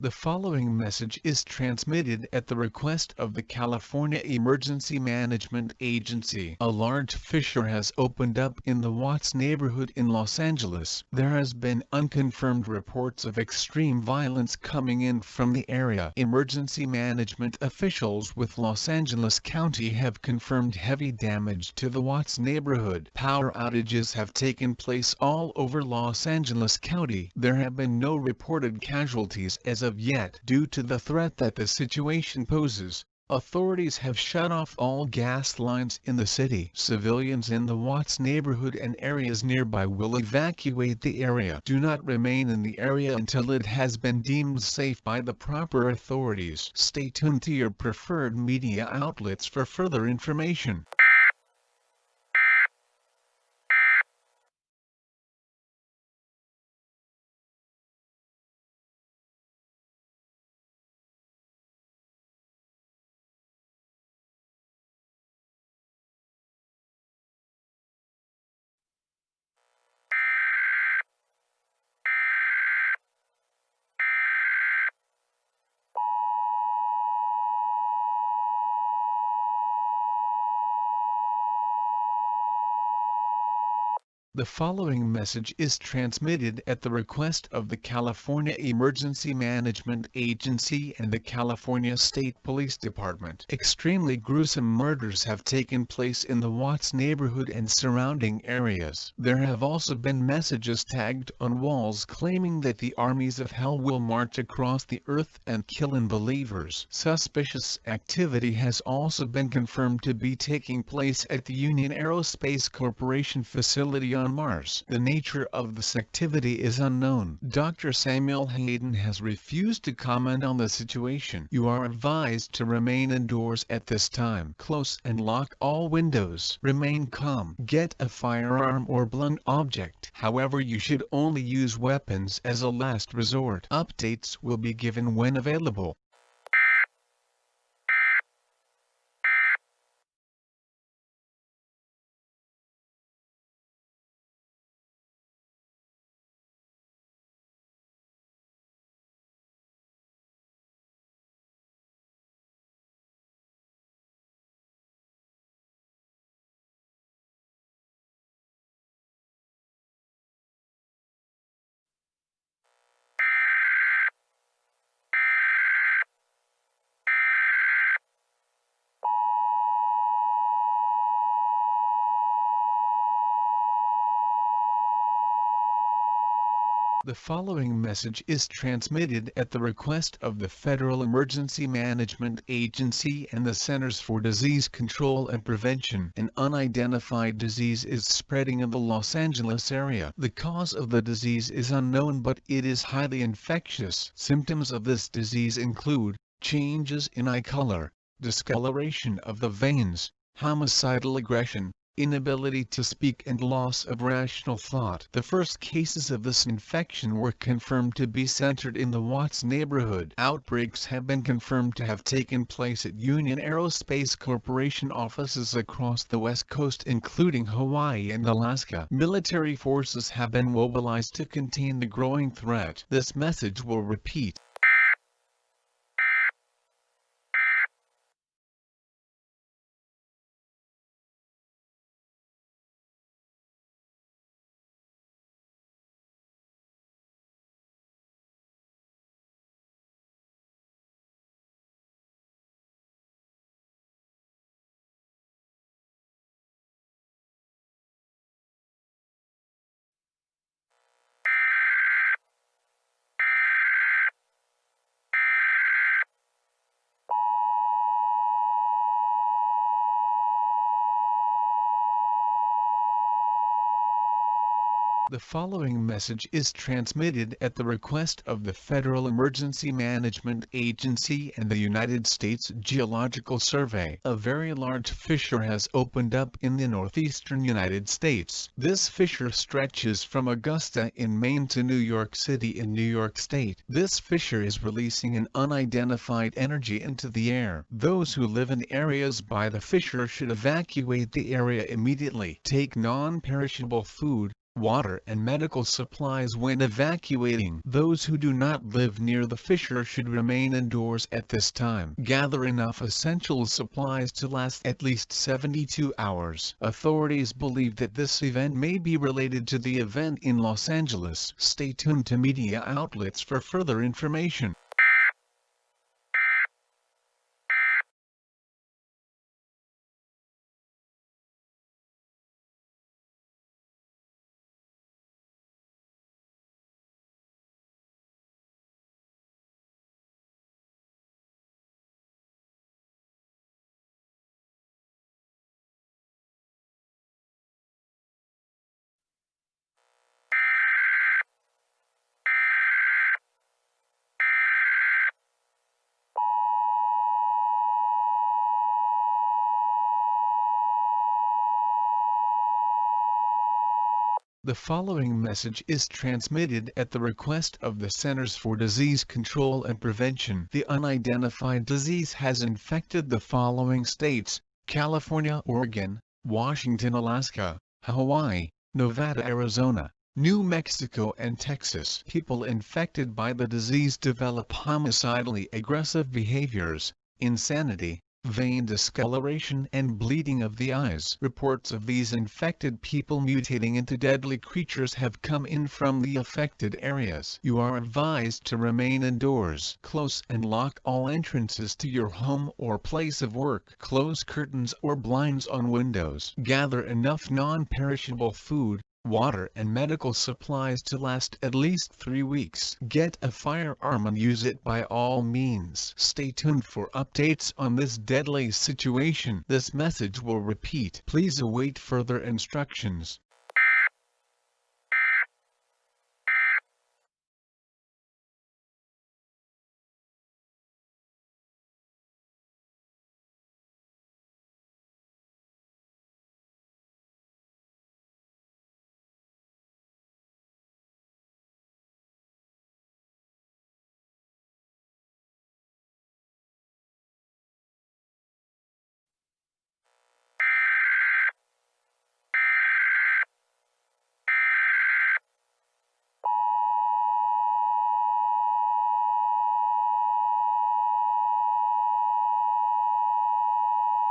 The following message is transmitted at the request of the California Emergency Management Agency. A large fissure has opened up in the Watts neighborhood in Los Angeles. There has been unconfirmed reports of extreme violence coming in from the area. Emergency management officials with Los Angeles County have confirmed heavy damage to the Watts neighborhood. Power outages have taken place all over Los Angeles County. There have been no reported casualties as of yet due to the threat that the situation poses. Authorities have shut off all gas lines in the city. Civilians in the Watts neighborhood and areas nearby will evacuate the area. Do not remain in the area until it has been deemed safe by the proper authorities. Stay tuned to your preferred media outlets for further information. The following message is transmitted at the request of the California Emergency Management Agency and the California State Police Department. Extremely gruesome murders have taken place in the Watts neighborhood and surrounding areas. There have also been messages tagged on walls claiming that the armies of hell will march across the earth and kill unbelievers. Suspicious activity has also been confirmed to be taking place at the Union Aerospace Corporation facility on Mars. The nature of this activity is unknown. Dr. Samuel Hayden has refused to comment on the situation. You are advised to remain indoors at this time. Close and lock all windows. Remain calm. Get a firearm or blunt object. However, you should only use weapons as a last resort. Updates will be given when available. The following message is transmitted at the request of the Federal Emergency Management Agency and the Centers for Disease Control and Prevention. An unidentified disease is spreading in the Los Angeles area. The cause of the disease is unknown, but it is highly infectious. Symptoms of this disease include changes in eye color, discoloration of the veins, homicidal aggression, inability to speak, and loss of rational thought. The first cases of this infection were confirmed to be centered in the Watts neighborhood. Outbreaks have been confirmed to have taken place at Union Aerospace Corporation offices across the West Coast, including Hawaii and Alaska. Military forces have been mobilized to contain the growing threat. This message will repeat. The following message is transmitted at the request of the Federal Emergency Management Agency and the United States Geological Survey. A very large fissure has opened up in the northeastern United States. This fissure stretches from Augusta in Maine to New York City in New York State. This fissure is releasing an unidentified energy into the air. Those who live in areas by the fissure should evacuate the area immediately. Take non-perishable food, water and medical supplies when evacuating. Those who do not live near the fissure should remain indoors at this time. Gather enough essential supplies to last at least 72 hours. Authorities believe that this event may be related to the event in Los Angeles. Stay tuned to media outlets for further information. The following message is transmitted at the request of the Centers for Disease Control and Prevention. The unidentified disease has infected the following states: California, Oregon, Washington, Alaska, Hawaii, Nevada, Arizona, New Mexico and Texas. People infected by the disease develop homicidally aggressive behaviors, insanity, vein discoloration and bleeding of the eyes. Reports of these infected people mutating into deadly creatures have come in from the affected areas. You are advised to remain indoors. Close and lock all entrances to your home or place of work. Close curtains or blinds on windows. Gather enough non-perishable food, water and medical supplies to last at least 3 weeks. Get a firearm and use it by all means. Stay tuned for updates on this deadly situation. This message will repeat. Please await further instructions.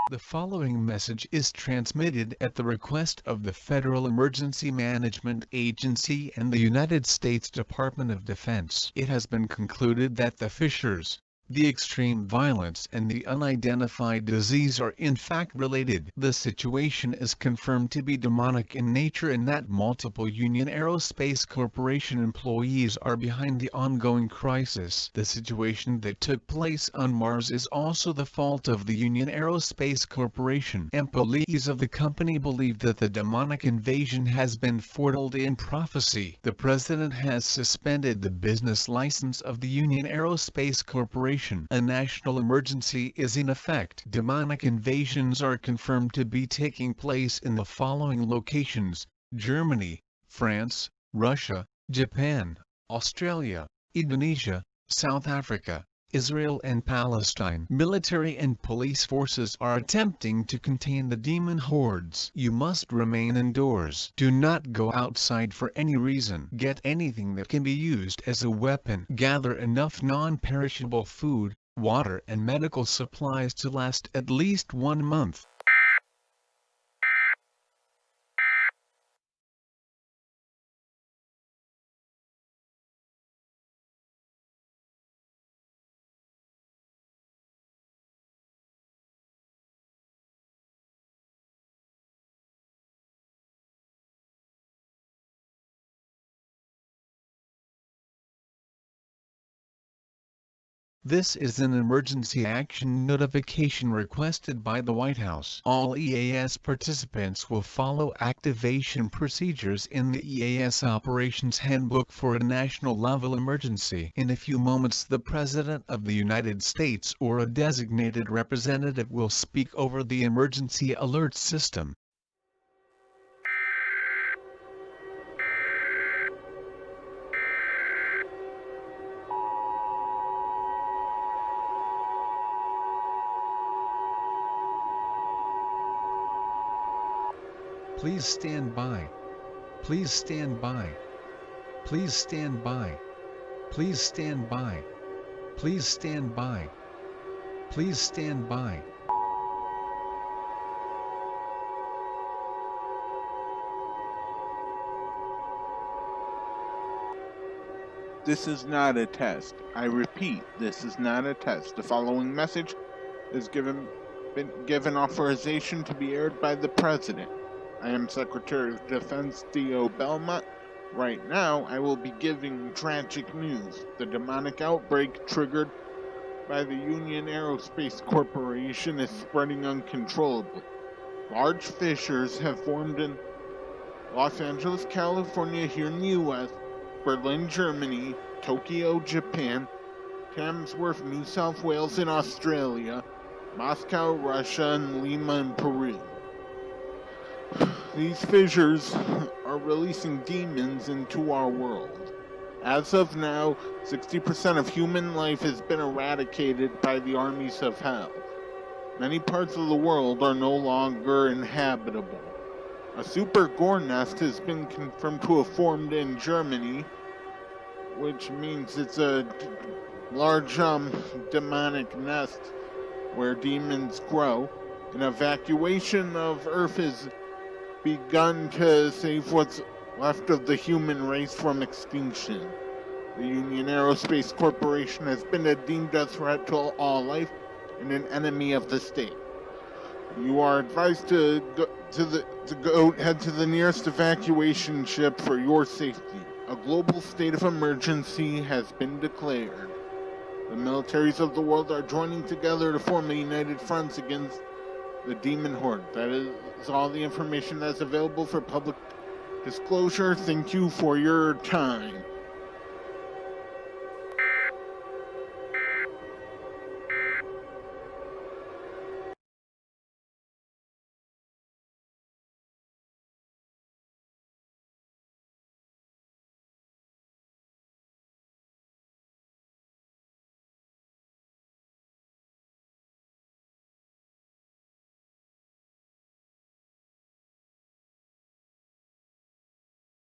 The following message is transmitted at the request of the Federal Emergency Management Agency and the United States Department of Defense. It has been concluded that the fissures, the extreme violence and the unidentified disease are in fact related. The situation is confirmed to be demonic in nature and that multiple Union Aerospace Corporation employees are behind the ongoing crisis. The situation that took place on Mars is also the fault of the Union Aerospace Corporation. Employees of the company believe that the demonic invasion has been foretold in prophecy. The President has suspended the business license of the Union Aerospace Corporation. A national emergency is in effect. Demonic invasions are confirmed to be taking place in the following locations: Germany, France, Russia, Japan, Australia, Indonesia, South Africa, Israel and Palestine. Military and police forces are attempting to contain the demon hordes. You must remain indoors. Do not go outside for any reason. Get anything that can be used as a weapon. Gather enough non-perishable food, water and medical supplies to last at least 1 month. This is an emergency action notification requested by the White House. All EAS participants will follow activation procedures in the EAS Operations Handbook for a national level emergency. In a few moments, the President of the United States or a designated representative will speak over the emergency alert system. Please stand by. Please stand by. Please stand by. Please stand by. Please stand by. Please stand by. This is not a test. I repeat, this is not a test. The following message is been given authorization to be aired by the President. I am Secretary of Defense Theo Belmont. Right now, I will be giving tragic news. The demonic outbreak triggered by the Union Aerospace Corporation is spreading uncontrollably. Large fissures have formed in Los Angeles, California, here in the U.S., Berlin, Germany, Tokyo, Japan, Tamsworth, New South Wales in Australia, Moscow, Russia, and Lima in Peru. These fissures are releasing demons into our world. As of now, 60% of human life has been eradicated by the armies of hell. Many parts of the world are no longer inhabitable. A super gore nest has been confirmed to have formed in Germany, which means it's a large demonic nest where demons grow. An evacuation of Earth has begun to save what's left of the human race from extinction. The Union Aerospace Corporation has been deemed a threat to all life and an enemy of the state. You are advised to head to the nearest evacuation ship for your safety. A global state of emergency has been declared. The militaries of the world are joining together to form a united front against the demon horde. That is all the information that's available for public disclosure. Thank you for your time.